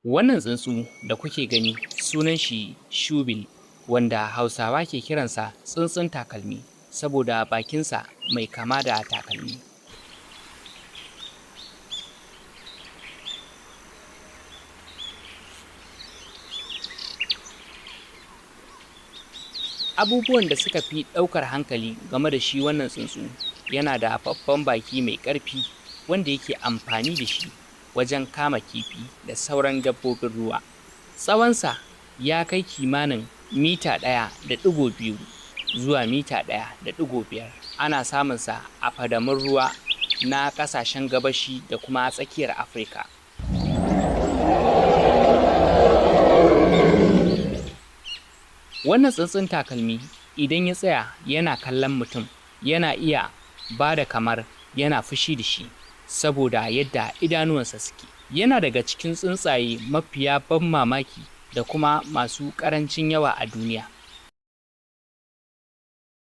Wannan tsuntsu da kuke gani sunan shi shubil, wanda Hausawa ke kiransa tsuntsun takalmi saboda bakinsa mai kama da takalmi. Abubuwan da suka fi ɗaukar hankali game da shi wannan tsuntsu yana da babban baki mai ƙarfi wanda yake amfani da shi wajen kama kifi da sauran dabbobin ruwa. Tsawonsa ya kai kimanin mita 1.2 zuwa mita 1.5. Ana samunsa a fadamun ruwa na ƙasashen gabashi da kuma tsakiyar Afirka. Wannan tsuntsun takalmi idan ya tsaya yana kallon mutum yana iya ba da kamar yana fushi da shi saboda yadda idanuwansa suke. Yana daga cikin tsuntsaye mafiya ban mamaki da kuma masu ƙarancin yawa a duniya.